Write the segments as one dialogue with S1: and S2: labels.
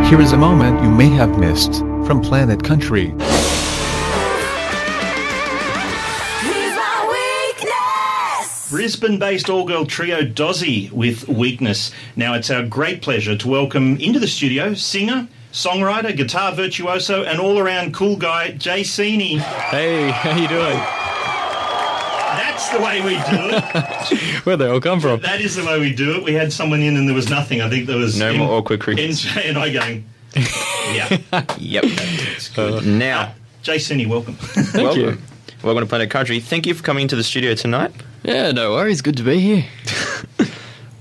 S1: Here is a moment you may have missed from Planet Country.
S2: Brisbane-based all-girl trio Dozzy with Weakness. Now, it's our great pleasure to welcome into the studio singer, songwriter, guitar virtuoso, and all-around cool guy, Jay Seeney.
S3: Hey, how you doing?
S2: That's the way we do it.
S3: Where'd they all come from?
S2: That is the way we do it. We had someone in and there was nothing. I think there was...
S4: No more awkward crickets.
S2: MJ and I going, yeah.
S4: Yep.
S2: That's good.
S4: Now,
S2: Jay Seeney, welcome.
S3: Thank you.
S4: Welcome to Planet Country. Thank you for coming into the studio tonight.
S3: Yeah, no worries. Good to be here.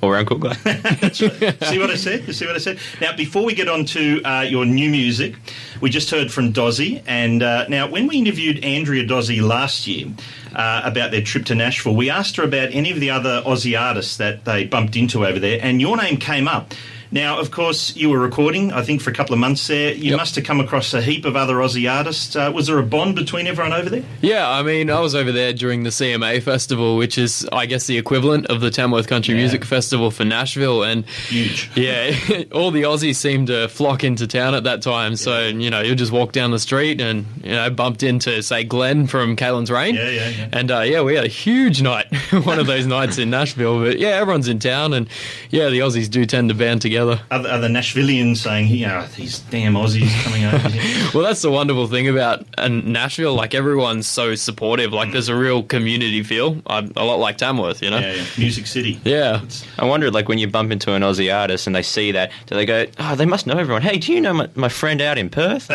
S4: All-round cool guy.
S2: That's right. See what I said? You see what I said? Now, before we get on to your new music, we just heard from Dozzy. And now, when we interviewed Andrea Dozzy last year about their trip to Nashville, we asked her about any of the other Aussie artists that they bumped into over there, and your name came up. Now, of course, you were recording, I think, for a couple of months there. You must have come across a heap of other Aussie artists. Was there a bond between everyone over there?
S3: Yeah, I mean, I was over there during the CMA Festival, which is, I guess, the equivalent of the Tamworth Country Music Festival for Nashville. And
S2: huge.
S3: Yeah, all the Aussies seemed to flock into town at that time. So, you know, you'll just walk down the street and, you know, bumped into, say, Glenn from Caelan's Rain.
S2: Yeah.
S3: And, we had a huge night, one of those nights in Nashville. But, yeah, everyone's in town. And, yeah, the Aussies do tend to band together.
S2: Other Nashvillians saying, these damn Aussies coming over here.
S3: Well, that's the wonderful thing about Nashville. Like, everyone's so supportive. Like, there's a real community feel. A lot like Tamworth, you know?
S2: Yeah. Music City.
S3: Yeah.
S4: I wondered, like, when you bump into an Aussie artist and they see that, do they go, they must know everyone. Hey, do you know my friend out in Perth?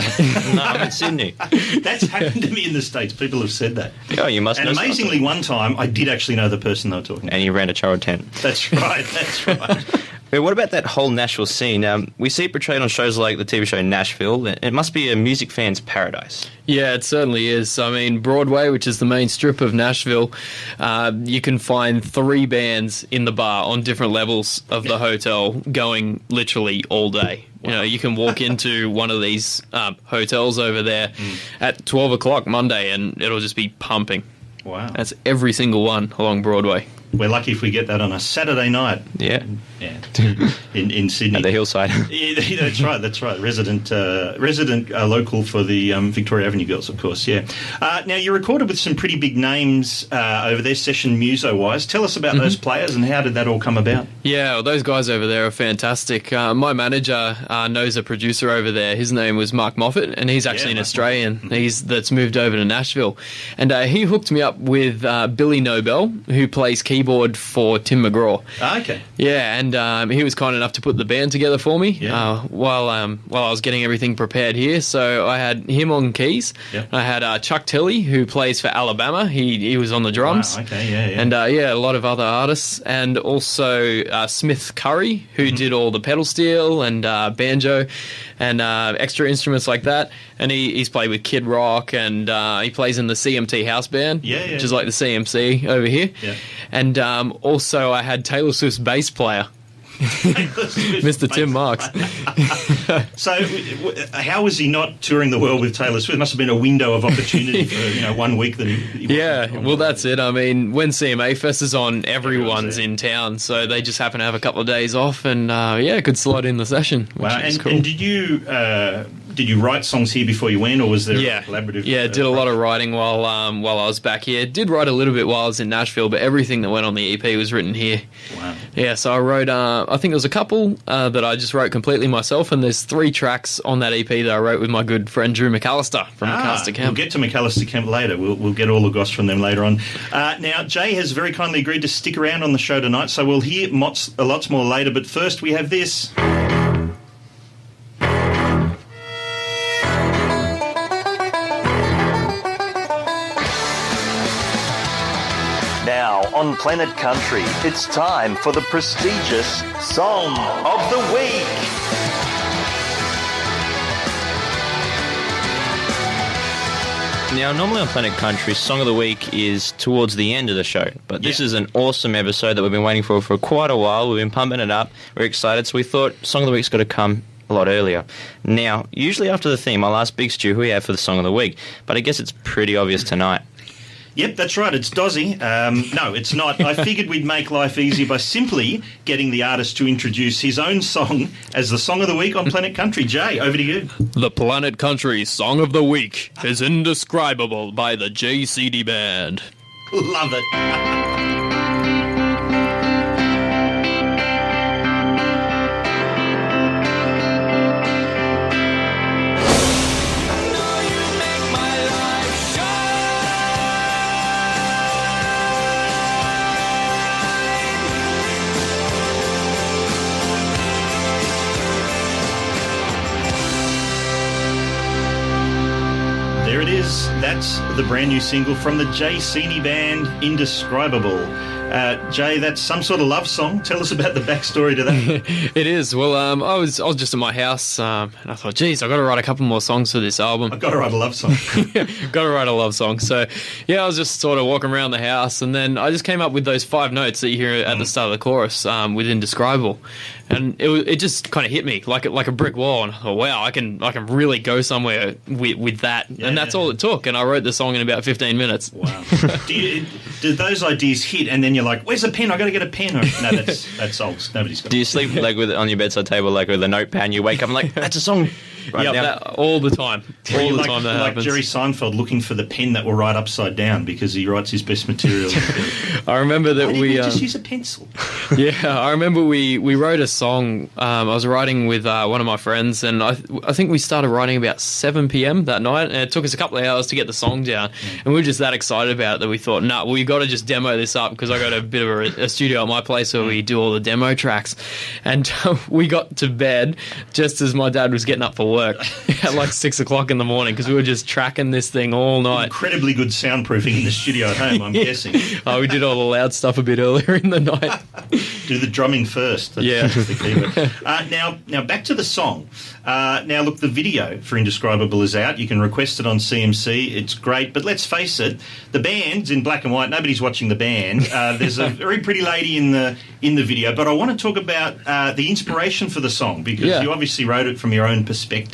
S4: No, I'm in Sydney.
S2: That's happened to me in the States. People have said that.
S4: Oh, you must know.
S2: And amazingly, one time, I did actually know the person they were talking to.
S4: And you ran a child tent.
S2: That's right.
S4: But what about that whole Nashville scene? We see it portrayed on shows like the TV show Nashville. It must be a music fan's paradise.
S3: Yeah, it certainly is. I mean, Broadway, which is the main strip of Nashville, you can find 3 bands in the bar on different levels of the hotel going literally all day. Wow. You know, you can walk into one of these hotels over there at 12 o'clock Monday and it'll just be pumping.
S2: Wow.
S3: That's every single one along Broadway.
S2: We're lucky if we get that on a Saturday night.
S4: Yeah.
S2: In Sydney.
S4: At the hillside.
S2: Yeah, that's right. Resident local for the Victoria Avenue Girls, of course, yeah. Now, you recorded with some pretty big names over there, session muso-wise. Tell us about those players and how did that all come about?
S3: Yeah, well, those guys over there are fantastic. My manager knows a producer over there. His name was Mark Moffat, and he's actually an Australian. That's moved over to Nashville. And he hooked me up with Billy Nobel, who plays keyboard for Tim McGraw.
S2: Okay.
S3: Yeah, and he was kind enough to put the band together for me while I was getting everything prepared here. So I had him on keys. Yep. I had Chuck Tilley, who plays for Alabama. He was on the drums.
S2: Wow, okay, yeah.
S3: And a lot of other artists, and also Smith Curry, who did all the pedal steel and banjo and extra instruments like that. And he's played with Kid Rock, and he plays in the CMT house band, which is like the CMC over here. Yeah. And also I had Taylor Swift's bass player, Mr. Tim Marks.
S2: So, how was he not touring the world with Taylor Swift? It must have been a window of opportunity for 1 week.
S3: That's it. I mean, when CMA Fest is on, everyone's in town, so they just happen to have a couple of days off, and could slot in the session.
S2: Wow! And did you write songs here before you went, or was there a collaborative?
S3: Yeah, did a lot of writing while I was back here. Did write a little bit while I was in Nashville, but everything that went on the EP was written here.
S2: Wow.
S3: Yeah, so I wrote, I think there was a couple that I just wrote completely myself, and there's 3 tracks on that EP that I wrote with my good friend Drew McAllister from McAllister Camp.
S2: We'll get to McAllister Camp later. We'll get all the goss from them later on. Now, Jay has very kindly agreed to stick around on the show tonight, so we'll hear lots more later, but first we have this.
S5: Now, on Planet Country, it's time for the prestigious Song of the Week.
S4: Now, normally on Planet Country, Song of the Week is towards the end of the show, but this is an awesome episode that we've been waiting for quite a while. We've been pumping it up. We're excited, so we thought Song of the Week's got to come a lot earlier. Now, usually after the theme, I'll ask Big Stu who we have for the Song of the Week, but I guess it's pretty obvious tonight.
S2: Yep, that's right. It's Dozzy. No, it's not. I figured we'd make life easy by simply getting the artist to introduce his own song as the Song of the Week on Planet Country. Jay, over to you.
S3: The Planet Country Song of the Week is Indescribable by the Jay Seeney Band.
S2: Love it. There it is. That's the brand new single from the Jay Seeney Band, Indescribable. Jay, that's some sort of love song. Tell us about the backstory to that.
S3: It is. Well, I was just in my house, and I thought, geez, I've got to write a couple more songs for this album.
S2: I've got to write a love song.
S3: Got to write a love song. So, yeah, I was just sort of walking around the house, and then I just came up with those 5 notes that you hear at the start of the chorus with Indescribable. And it just kind of hit me like a brick wall, and I thought, wow, I can really go somewhere with that.
S2: Yeah,
S3: and that's all it took, and I wrote the song in about 15 minutes.
S2: Wow. Do those ideas hit, and then you're like, where's a pen? I got to get a pen. Or, no, that's old. Nobody's got.
S4: Do you sleep like on your bedside table, like with a notepad? You wake up and like, that's a song. Right now.
S3: All the time. All the time that
S2: like
S3: happens.
S2: Jerry Seinfeld looking for the pen that will write upside down because he writes his best material.
S3: I remember that
S2: Why didn't we just use a pencil.
S3: Yeah, I remember we wrote a song. I was writing with one of my friends, and I think we started writing about 7 p.m. that night, and it took us a couple of hours to get the song down. And we were just that excited about it that we thought, nah, we've got to just demo this up, because I got a bit of a studio at my place where we do all the demo tracks. And we got to bed just as my dad was getting up for work at like 6 o'clock in the morning, because we were just tracking this thing all night.
S2: Incredibly good soundproofing in the studio at home, I'm guessing.
S3: Oh, we did all the loud stuff a bit earlier in the night.
S2: Do the drumming first. That's the keyword. Now back to the song. Now, look, the video for Indescribable is out. You can request it on CMC. It's great. But let's face it, the band's in black and white. Nobody's watching the band. There's a very pretty lady in the video. But I want to talk about the inspiration for the song, because you obviously wrote it from your own perspective.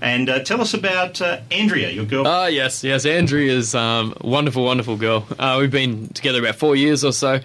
S2: And tell us about Andrea, your girl.
S3: Yes. Andrea is wonderful, wonderful girl. We've been together about 4 years or so.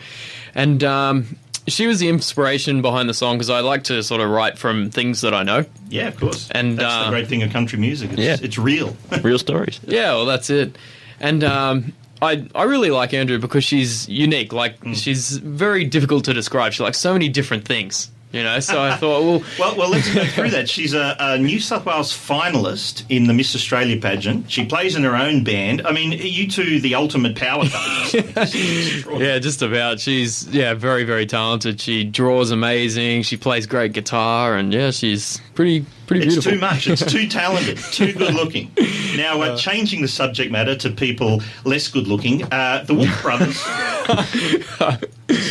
S3: And she was the inspiration behind the song, because I like to sort of write from things that I know.
S2: Yeah, of course.
S3: And
S2: that's the great thing of country music. It's real.
S4: Real stories.
S3: Yeah, well, that's it. And I really like Andrea because she's unique. Like, she's very difficult to describe. She likes so many different things. You know, so I thought,
S2: well, let's go through that. She's a New South Wales finalist in the Miss Australia pageant. She plays in her own band. I mean, you two, the ultimate power couple.
S3: Yeah, just about. She's very, very talented. She draws amazing. She plays great guitar, and she's pretty beautiful.
S2: It's too much. It's too talented. Too good looking. Now, changing the subject matter to people less good looking, the Wolf Brothers.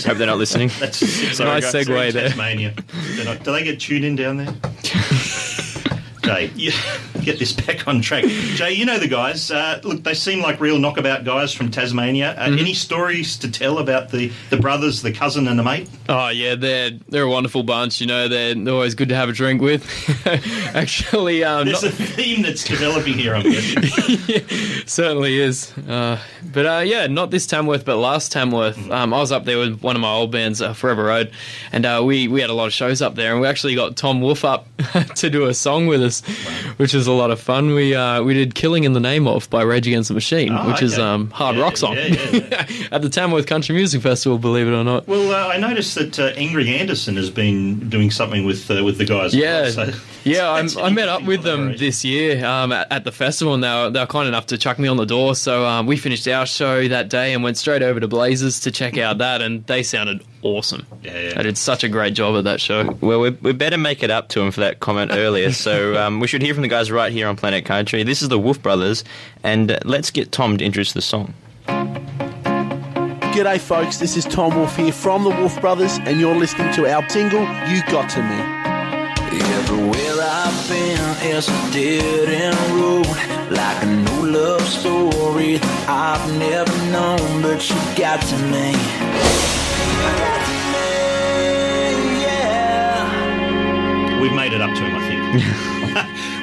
S4: Hope they're not listening.
S3: That's a nice segue there.
S2: Tasmania. Do they get tuned in down there? Jay, get this back on track. Jay, you know the guys. Look, they seem like real knockabout guys from Tasmania. Any stories to tell about the brothers, the cousin and the mate?
S3: Oh, yeah, they're a wonderful bunch. You know, they're always good to have a drink with. Actually,
S2: there's a theme that's developing here, I'm guessing.
S3: Yeah, certainly is. But not this Tamworth, but last Tamworth. I was up there with one of my old bands, Forever Road, and we had a lot of shows up there, and we actually got Tom Wolfe up to do a song with us, which is a lot of fun. We did "Killing in the Name Of" by Rage Against the Machine, which is hard rock song at the Tamworth Country Music Festival, believe it or not.
S2: Well, I noticed that Ingrid Anderson has been doing something with the guys.
S3: I met up with them this year at the festival, and they were kind enough to chuck me on the door. So we finished our show that day and went straight over to Blazers to check out that, and they sounded awesome. I did such a great job at that show.
S4: Well, we better make it up to him for that comment earlier. So we should hear from the guys right here on Planet Country. This is the Wolf Brothers, and let's get Tom to introduce the song.
S6: G'day folks, this is Tom Wolfe here from the Wolf Brothers, and you're listening to our single, You Got To Me.
S7: Everywhere I've been is a dead-end road, like a new love story I've never known, but you got to me.
S2: We've made it up to him, I think.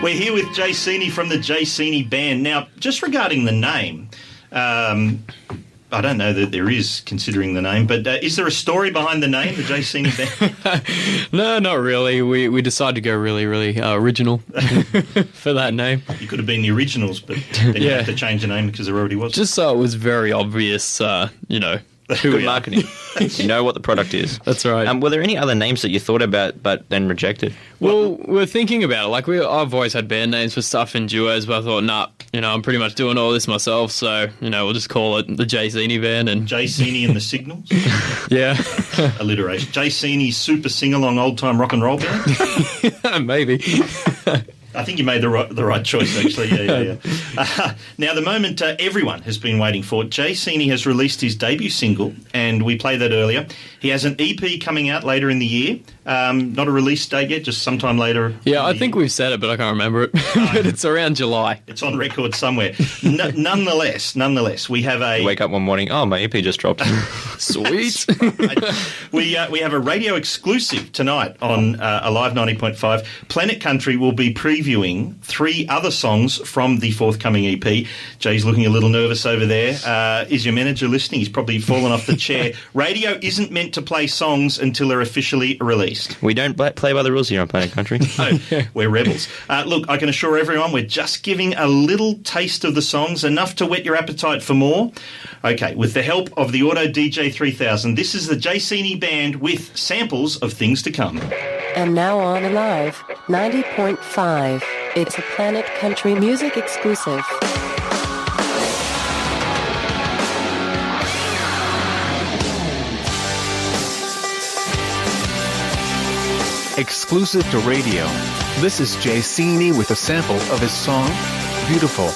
S2: We're here with Jay Seeney from the Jay Seeney Band. Now, just regarding the name, I don't know that there is, considering the name, but is there a story behind the name, the Jay Seeney Band?
S3: No, not really. We decided to go really, really original for that name.
S2: You could have been the Originals, but then you have to change the name because there already was.
S3: Just so it was very obvious, who
S4: Good marketing. You know what the product is.
S3: That's right.
S4: Were there any other names that you thought about but then rejected?
S3: Well, we're thinking about it. Like, I've always had band names for stuff in duos, but I thought, nah, I'm pretty much doing all this myself, so, we'll just call it the Jay Seeney Band. And
S2: Jay Seeney and the Signals?
S3: Yeah.
S2: Alliteration. Jay Seeney's Super Sing-Along Old-Time Rock and Roll Band?
S3: Maybe.
S2: I think you made the right choice, actually. Yeah. Now, the moment everyone has been waiting for, Jay Seeney has released his debut single, and we played that earlier. He has an EP coming out later in the year. Not a release date yet, just sometime later.
S3: Yeah, I think we've said it, but I can't remember it. But it's around July.
S2: It's on record somewhere. Nonetheless, we have a...
S4: Wake up one morning, oh, my EP just dropped.
S3: Sweet.
S2: We have a radio exclusive tonight on Alive 90.5. Planet Country will be previewing 3 other songs from the forthcoming EP. Jay's looking a little nervous over there. Is your manager listening? He's probably fallen off the chair. Radio isn't meant to play songs until they're officially released.
S4: We don't play by the rules here on Planet Country.
S2: No, we're rebels. Look, I can assure everyone we're just giving a little taste of the songs, enough to whet your appetite for more. Okay, with the help of the Auto DJ 3000, this is the Jay Seeney Band with samples of things to come.
S8: And now on Alive 90.5, it's a Planet Country music exclusive.
S1: Exclusive to radio. This is Jay Seeney with a sample of his song, Beautiful.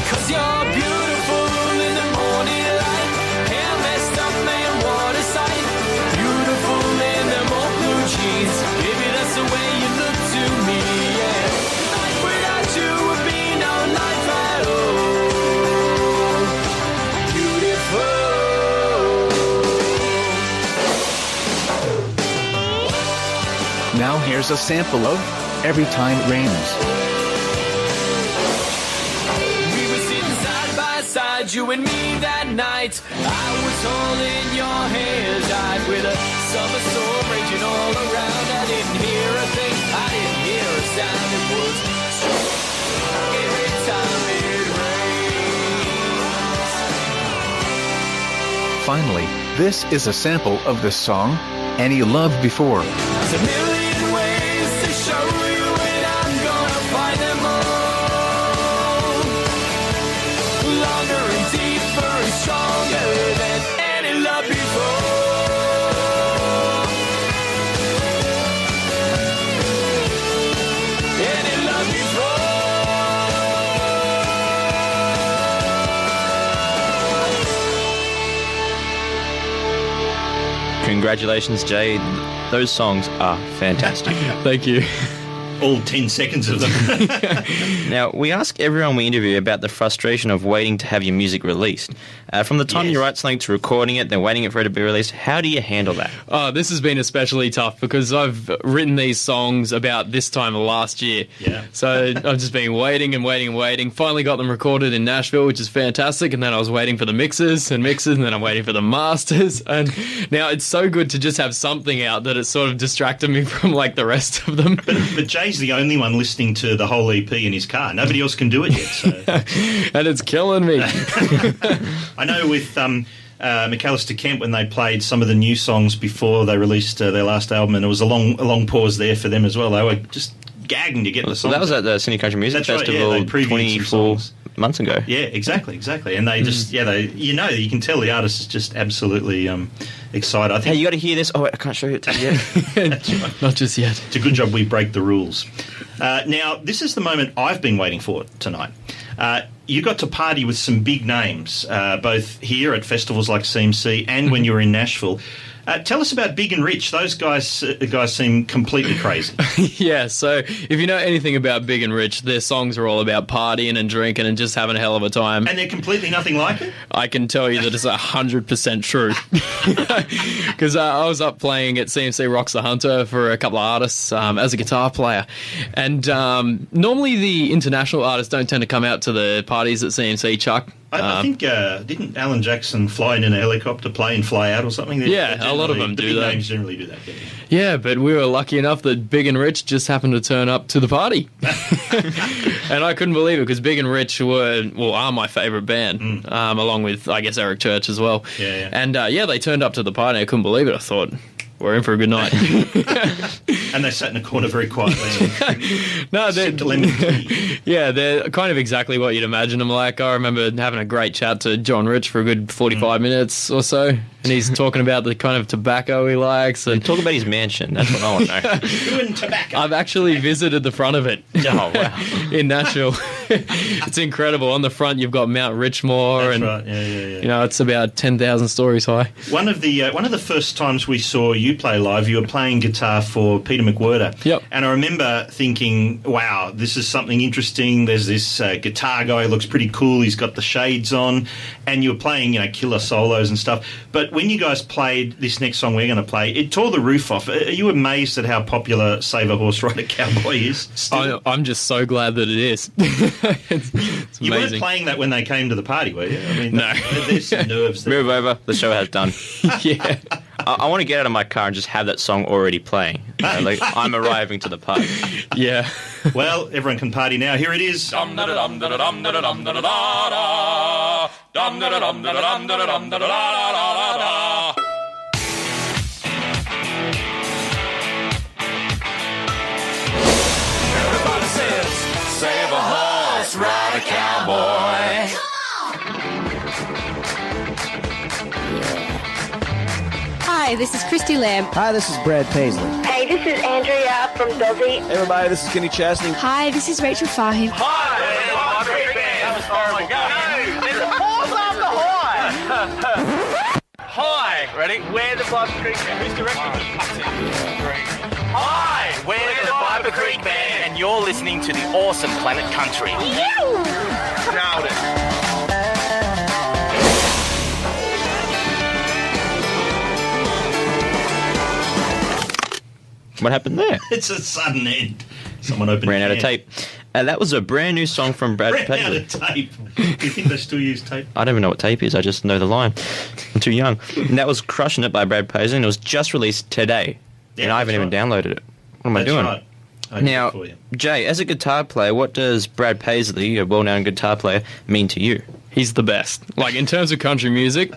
S7: 'Cause you're beautiful in the morning light. Hair messed up, man, what a sight. Beautiful in them old blue jeans. Baby, that's the way you look to me, yeah. Life without you would be no life at all. Beautiful.
S1: Now here's a sample of Every Time It Rains.
S7: We were sitting side by side, you and me that night. I was holding your hands tight with a summer storm raging all around. I didn't hear a thing, I didn't hear a sound. It was every time it rains.
S1: Finally, this is a sample of the song, Any Love Before.
S7: There's a million ways to show you, and I'm gonna find them all. Longer and deeper and stronger than any love before. Any love before.
S4: Congratulations, Jay. Those songs are fantastic.
S3: Thank you.
S2: All 10 seconds of them.
S4: Now, we ask everyone we interview about the frustration of waiting to have your music released. From the time you write something to recording it, then waiting for it to be released, how do you handle that?
S3: This has been especially tough because I've written these songs about this time last year.
S2: Yeah.
S3: So I've just been waiting and waiting and waiting. Finally got them recorded in Nashville, which is fantastic. And then I was waiting for the mixes, and then I'm waiting for the masters. And now it's so good to just have something out that it's sort of distracted me from like the rest of them.
S2: But Jay's the only one listening to the whole EP in his car. Nobody else can do it yet. So.
S3: And it's killing me.
S2: I know with McAllister Kemp, when they played some of the new songs before they released their last album, and it was a long pause there for them as well. They were just gagging to get the songs.
S4: Well, that was at the Sydney Country Music Festival
S2: they previewed
S4: 24 months ago.
S2: Yeah, exactly. And they just, you can tell the artist is just absolutely excited. I think,
S4: Hey, you got to hear this. Oh, wait, I can't show you it yet.
S3: Not just yet.
S2: it's a good job we break the rules. Now, this is the moment I've been waiting for tonight. You got to party with some big names, both here at festivals like CMC and when you were in Nashville. Tell us about Big and Rich. Those guys seem completely crazy.
S3: Yeah, so if you know anything about Big and Rich, their songs are all about partying and drinking and just having a hell of a time.
S2: And they're completely nothing like it?
S3: I can tell you that it's 100% true. Because I was up playing at CMC Rocks the Hunter for a couple of artists as a guitar player. And normally the international artists don't tend to come out to the parties at CMC, Chuck.
S2: I think, didn't Alan Jackson fly in a helicopter, play and fly out or something?
S3: Yeah, a lot of them do that.
S2: The big names generally do that.
S3: Yeah, but we were lucky enough that Big and Rich just happened to turn up to the party. And I couldn't believe it because Big and Rich are my favourite band, along with, I guess, Eric Church as well.
S2: Yeah.
S3: And, they turned up to the party. I couldn't believe it. I thought, we're in for a good night.
S2: And they sat in a corner very quietly.
S3: No,
S2: sipped a lemon tea.
S3: Yeah, they're kind of exactly what you'd imagine them like. I remember having a great chat to John Rich for a good 45 minutes or so, and he's talking about the kind of tobacco he likes. And
S4: Talk about his mansion. That's what I want to know.
S2: Doing tobacco.
S3: I've actually visited the front of it.
S4: Oh, wow.
S3: In Nashville. It's incredible. On the front, you've got Mount Richmore.
S2: That's
S3: and
S2: right. Yeah.
S3: You know, it's about 10,000 stories high.
S2: One of the first times we saw you play live, you were playing guitar for Peter McWhirter.
S3: Yep.
S2: And I remember thinking, wow, this is something interesting. There's this guitar guy who looks pretty cool. He's got the shades on. And you were playing, killer solos and stuff. But when you guys played this next song we're going to play, it tore the roof off. Are you amazed at how popular Save a Horse Rider Cowboy is still?
S3: I'm just so glad that it is. It's
S2: you
S3: amazing.
S2: weren't playing that when they came to the party, were you? I mean,
S3: No.
S2: There's some nerves there.
S4: Move over. The show has done.
S3: Yeah.
S4: I want to get out of my car and just have that song already playing. Like I'm arriving to the party.
S3: Yeah.
S2: Well, everyone can party now. Here it is.
S7: Everybody says, save a horse, ride a cowboy.
S9: Hi, this is Christy Lamb.
S10: Hi, this is Brad Paisley.
S11: Hey, this is Andrea from Dozzy.
S10: Hey, everybody, this is Kenny Chesney.
S9: Hi, this is Rachel Fahim.
S7: Hi, oh my God. Hi, ready? We're the Viper Creek Band. Who's directing? Hi, we're the Viper Creek Band, and you're listening to the awesome Planet Country. Nailed it.
S4: What happened there?
S2: It's a sudden end. Someone opened
S4: Ran
S2: a
S4: out of
S2: can.
S4: tape. That was a brand new song from Brad
S2: Ran out
S4: Paisley.
S2: of tape. Do you think they still use tape?
S4: I don't even know what tape is. I just know the line. I'm too young. And that was Crushing It by Brad Paisley, and it was just released today.
S2: Yeah,
S4: and I haven't even
S2: that's
S4: downloaded it. What am I
S2: That's
S4: doing?
S2: right. I did
S4: Now,
S2: it for you.
S4: Jay, as a guitar player, what does Brad Paisley, a well-known guitar player, mean to you?
S3: He's the best. Like, in terms of country music,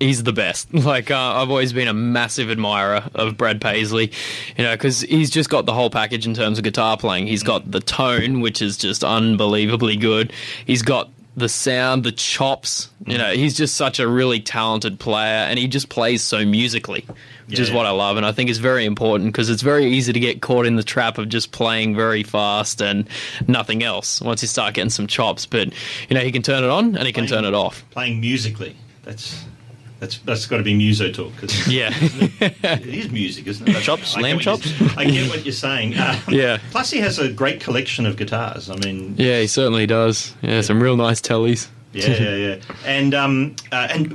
S3: he's the best. Like, I've always been a massive admirer of Brad Paisley, because he's just got the whole package in terms of guitar playing. He's got the tone, which is just unbelievably good. He's got the sound, the chops. He's just such a really talented player, and he just plays so musically, which is what I love, and I think is very important because it's very easy to get caught in the trap of just playing very fast and nothing else once you start getting some chops. But, he can turn it on and he can turn it off.
S2: Playing musically. That's got to be muso talk. 'Cause
S3: Yeah.
S2: it is music, isn't it?
S4: Chops?
S2: I get
S4: Lamb
S2: what
S4: chops?
S2: I get what you're saying.
S3: Yeah.
S2: Plus, he has a great collection of guitars. I mean,
S3: Yeah, he certainly does. Yeah, some real nice tellies.
S2: yeah. And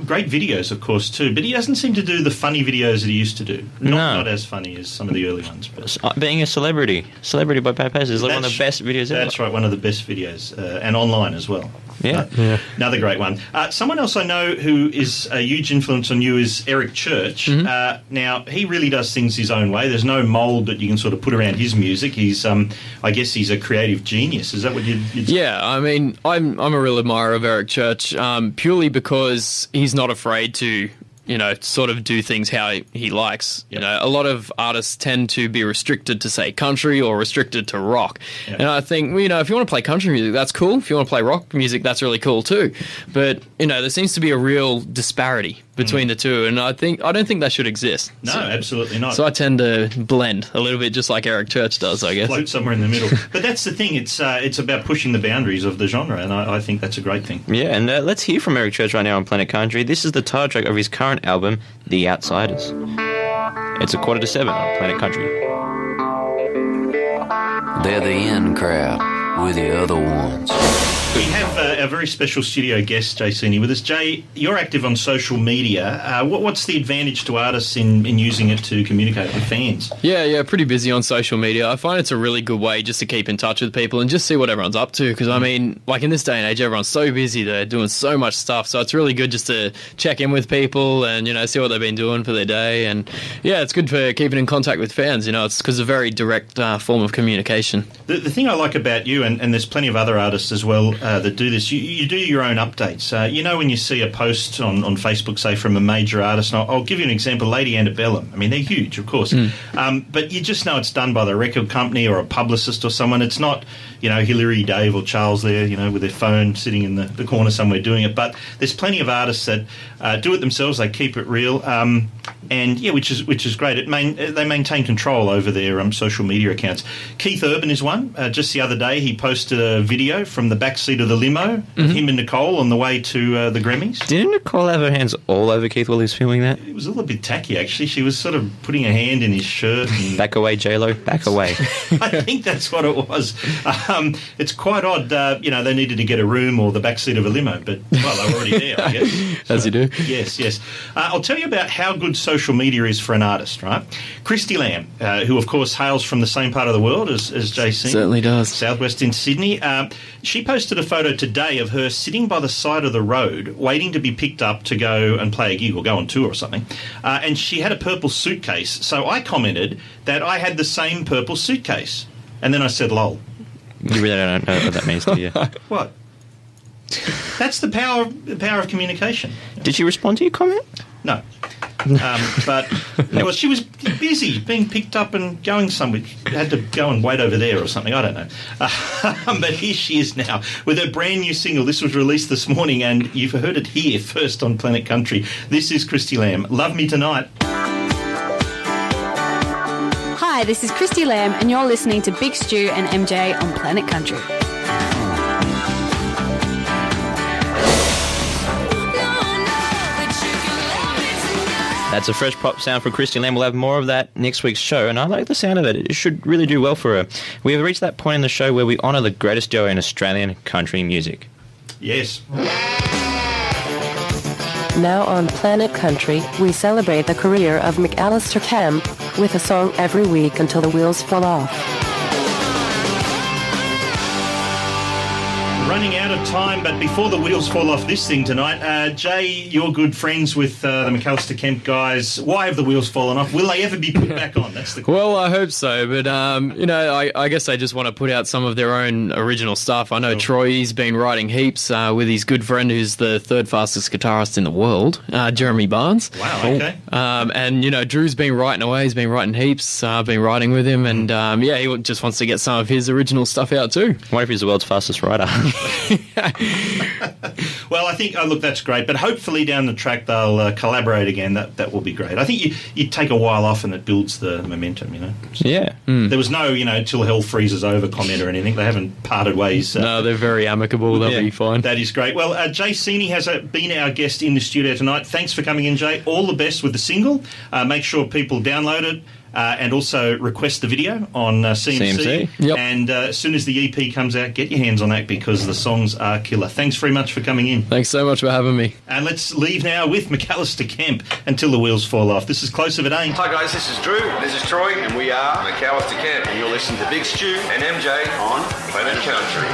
S2: great videos, of course, too. But he doesn't seem to do the funny videos that he used to do. Not as funny as some of the early ones. But
S4: Being a celebrity by Brad Paisley is like one of the best videos ever.
S2: That's right, one of the best videos, and online as well.
S4: Yeah.
S2: Another great one. Someone else I know who is a huge influence on you is Eric Church. Now, he really does things his own way. There's no mould that you can sort of put around his music. He's, I guess he's a creative genius. Is that what you'd say?
S3: Yeah, I mean, I'm a real admirer of Eric Church, purely because he's not afraid to, sort of do things how he likes.
S2: Yep.
S3: A lot of artists tend to be restricted to, say, country or restricted to rock.
S2: Yep.
S3: And I think, if you want to play country music, that's cool. If you want to play rock music, that's really cool too. But, there seems to be a real disparity between the two, and I don't think that should exist.
S2: No, absolutely not.
S3: So I tend to blend a little bit, just like Eric Church does, I guess.
S2: Float somewhere in the middle. But that's the thing. It's about pushing the boundaries of the genre, and I think that's a great thing.
S4: Yeah, and let's hear from Eric Church right now on Planet Country. This is the title track of his current album, The Outsiders. It's 6:45 on Planet Country.
S12: They're the in crowd. We're the other ones.
S2: We have a very special studio guest, Jay Seeney, with us. Jay, you're active on social media. What's the advantage to artists in using it to communicate with fans?
S3: Yeah, pretty busy on social media. I find it's a really good way just to keep in touch with people and just see what everyone's up to. Because, I mean, like in this day and age, everyone's so busy. They're doing so much stuff. So it's really good just to check in with people and, see what they've been doing for their day. And, yeah, it's good for keeping in contact with fans. It's because it's a very direct form of communication.
S2: The thing I like about you, and there's plenty of other artists as well that do this, you do your own updates. When you see a post on Facebook, say, from a major artist, and I'll give you an example, Lady Antebellum. I mean, they're huge, of course. But you just know it's done by the record company or a publicist or someone. It's not, Hilary, Dave or Charles there, with their phone sitting in the corner somewhere doing it. But there's plenty of artists that do it themselves. They keep it real. Which is great. They maintain control over their social media accounts. Keith Urban is one. Just the other day, he posted a video from the backseat of the limo, of him and Nicole on the way to the Grammys.
S4: Didn't Nicole have her hands all over Keith while he was filming that?
S2: It was a little bit tacky, actually. She was sort of putting a hand in his shirt. And
S4: back away, J-Lo, back away.
S2: I think that's what it was. It's quite odd. They needed to get a room or the backseat of a limo, but, well, they were already there, I guess.
S3: As you do.
S2: Yes. I'll tell you about how good social media is for an artist, right? Christy Lamb, who, of course, hails from the same part of the world as Jay Seeney.
S3: Certainly does.
S2: Southwest in Sydney. She posted a photo today of her sitting by the side of the road waiting to be picked up to go and play a gig or go on tour or something. And she had a purple suitcase. So I commented that I had the same purple suitcase. And then I said, lol.
S4: You really don't know what that means to you.
S2: What? That's the power of communication.
S4: Did she respond to your comment?
S2: No. But she was busy being picked up and going somewhere. Had to go and wait over there or something. I don't know. But here she is now with her brand new single. This was released this morning, and you've heard it here first on Planet Country. This is Christy Lamb. Love Me Tonight.
S9: Hi, this is Christy Lamb, and you're listening to Big Stu and MJ on Planet Country.
S4: That's a fresh pop sound for Christy Lamb. We'll have more of that next week's show, and I like the sound of it. It should really do well for her. We have reached that point in the show where we honour the greatest duo in Australian country music.
S2: Yes.
S8: Now on Planet Country, we celebrate the career of McAllister Camp with a song every week until the wheels fall off.
S2: Running out of time, but before the wheels fall off this thing tonight, Jay, you're good friends with the McAllister Kemp guys. Why have the wheels fallen off? Will they ever be put back on? That's the question.
S3: Well, I hope so, but I guess they just want to put out some of their own original stuff. I know Troy's been writing heaps with his good friend who's the third fastest guitarist in the world, Jeremy Barnes.
S2: Wow, okay.
S3: And Drew's been writing away. He's been writing heaps. I've been writing with him, and he just wants to get some of his original stuff out too.
S4: I wonder if he's the world's fastest writer.
S2: Well, I think, look, that's great, but hopefully down the track they'll collaborate again. That will be great. I think you take a while off and it builds the momentum, So
S4: yeah.
S2: There was no, till hell freezes over comment or anything. They haven't parted ways.
S3: No, they're very amicable. They'll be fine.
S2: That is great. Well, Jay Seeney has been our guest in the studio tonight. Thanks for coming in, Jay. All the best with the single. Make sure people download it. And also request the video on CMC.
S3: Yep.
S2: And as soon as the EP comes out, get your hands on that because the songs are killer. Thanks very much for coming in.
S3: Thanks so much for having me.
S2: And let's leave now with McAllister Kemp until the wheels fall off. This is Close If It Ain't.
S13: Hi guys, this is Drew. This is Troy. And we are McAllister Kemp. And you're listening to Big Stu and MJ on Planet Country.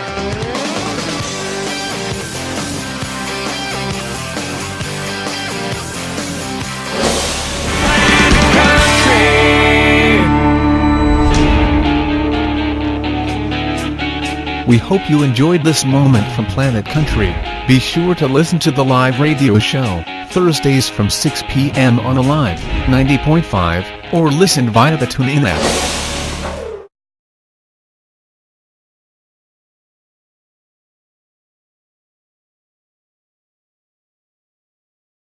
S1: We hope you enjoyed this moment from Planet Country. Be sure to listen to the live radio show, Thursdays from 6 p.m. on Alive 90.5, or listen via the TuneIn app.